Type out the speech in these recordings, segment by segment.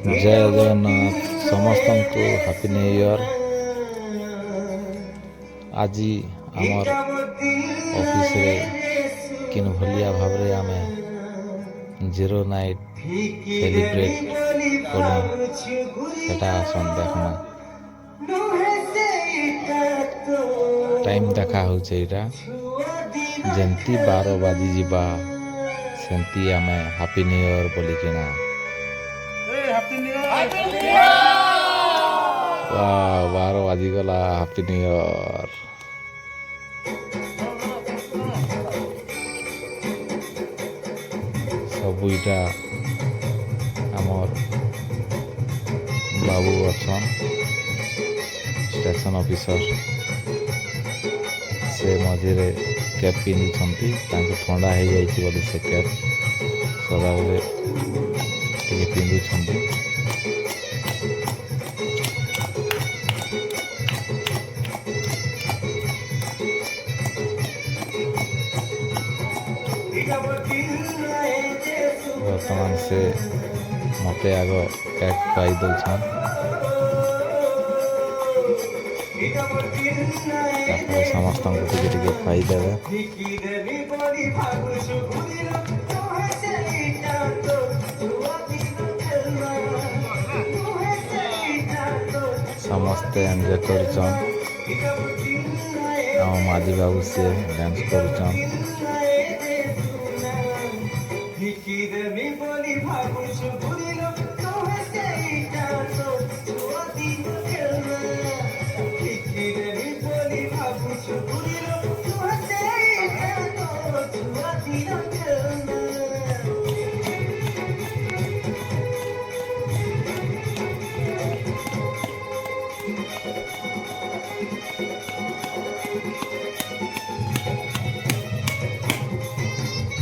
ଜୟ ଜଗନ୍ନାଥ ସମସ୍ତଙ୍କୁ happy new year. ଆଜି ଆମର ଅଫିସରେ କିନ୍ ଭଲିଆ ଭାବରେ ଆମେ ଜିରୋ ନାଇଟ୍ ସେଲିବ୍ରେଟ୍ କଲୁ, ସେଟା ଆସନ୍ ଦେଖମା। ଟାଇମ୍ ଦେଖା ହଉଛେ ଏଇଟା, ଯେମିତି 12 ବାଜିଯିବା ସେମିତି ଆମେ ହାପି ନ୍ୟୁ ଇୟର୍ ବୋଲିକିନା ୱାଓ 12 ବାଜିଗଲା। Happy new year. ସବୁ ଇଟା ଆମର୍ ବାବୁ ଅଛନ୍ ଷ୍ଟେସନ୍ ଅଫିସର୍, ସେ ମଝିରେ କ୍ୟାପ୍ ପିନ୍ଧିଛନ୍ତି, ତାଙ୍କୁ ଥଣ୍ଡା ହେଇଯାଇଛି ବୋଲି ସେ କ୍ୟାପ୍ ସଦାବେଳେ ଟିକେ ପିନ୍ଧୁଛନ୍ତି। ବର୍ତ୍ତମାନ ସେ ମୋତେ ଆଗ କ୍ୟାକ୍ ଖୁଆଇ ଦେଉଛନ୍, ତାପରେ ସମସ୍ତଙ୍କୁ ଟିକେ ଟିକେ ଖୁଆଇଦେବେ। ସମସ୍ତେ ଏନ୍ଜୟ କରୁଛନ୍। ଆମ ମାଝି ବାବୁ ସିଏ ଡ୍ୟାନ୍ସ କରୁଛନ୍।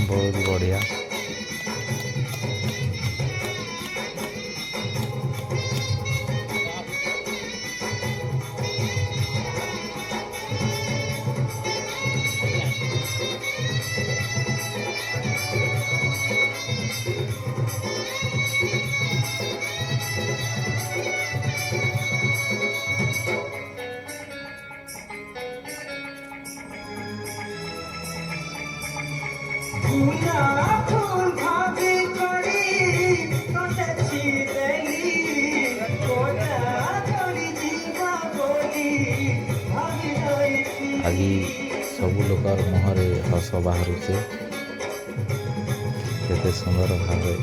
ବହୁତ ବଢ଼ିଆ। ଆଜି ସବୁ ଲୋକର ମୁହଁରେ ହସ ବାହାରୁଛେ, କେତେ ସୁନ୍ଦର ଭାବେ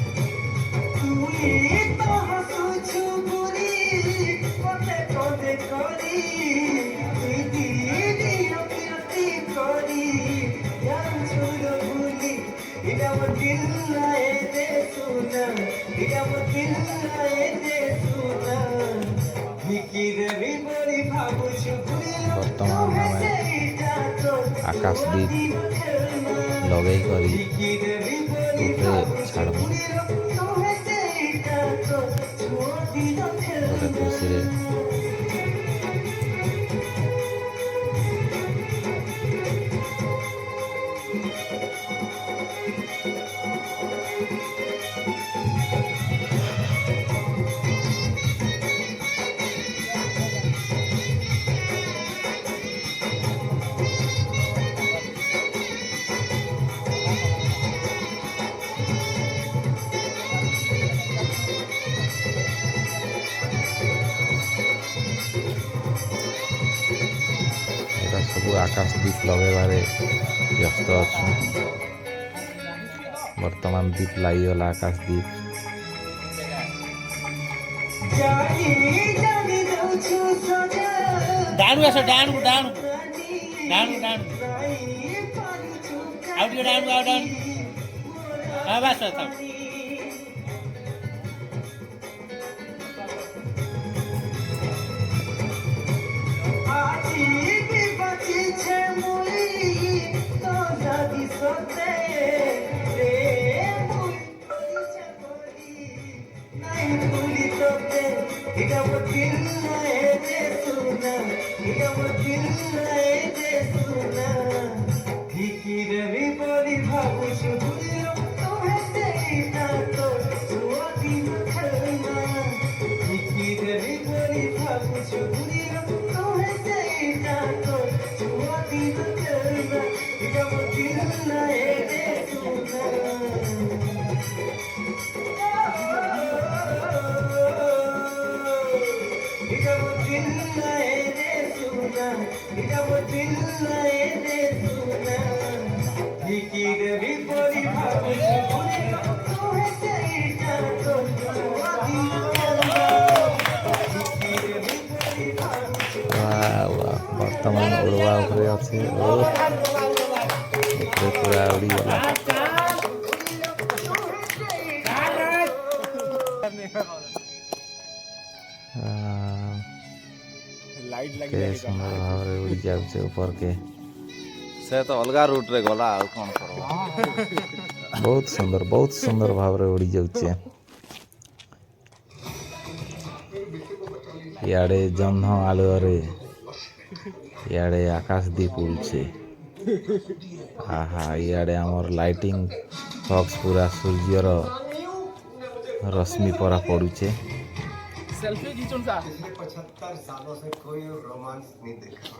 ବର୍ତ୍ତମାନ ଆମେ ଆକାଶଦୀପ ଲଗେଇ କରି ଉପରେ ଛାଡ଼ମୁ ଗୋଟେ ଖୁସିରେ। ସବୁ ଆକାଶଦୀପ ଲଗାଇବାରେ ବ୍ୟସ୍ତ ଅଛୁ। ବର୍ତ୍ତମାନ ଦୀପ ଲାଗିଗଲା ଆକାଶଦୀପ। ଡାଣୁ ଆସ, ଡାଣୁ ଡାଣୁ ଡାଣୁ ଡାଣୁ ଆଉ ଟିକେ ଡାଣୁ, ଆଉ ଡାଣୁ। ହଁ ବାସ ବର୍ତ୍ତମାନ ଉଡ଼ବା ଉପରେ ଅଛି ଓ ଉପରେ ପୁରା ଉଡ଼ିଗଲା। କେତେ ସୁନ୍ଦର ଭାବରେ ଉଡ଼ି ଯାଉଛେ ଉପରକେ। ସେ ତ ଅଲଗା ରୁଟ୍ରେ ଗଲା ଆଉ କ'ଣ କରବ। ବହୁତ ସୁନ୍ଦର ଭାବରେ ଉଡ଼ି ଯାଉଛେ। ଇଆଡ଼େ ଜହ୍ନ ଆଲୁଅରେ ଇଆଡ଼େ ଆକାଶ ଦୀପ ଉଡ଼ୁଛେ। ଆହା ଇଆଡ଼େ ଆମର ଲାଇଟିଂ ବକ୍ସ ପୁରା ସୂର୍ଯ୍ୟର ରଶ୍ମି ପରା ପଡ଼ୁଛେ। सेल्फी खींचो सा 75 सालों से कोई रोमांस नहीं देखा।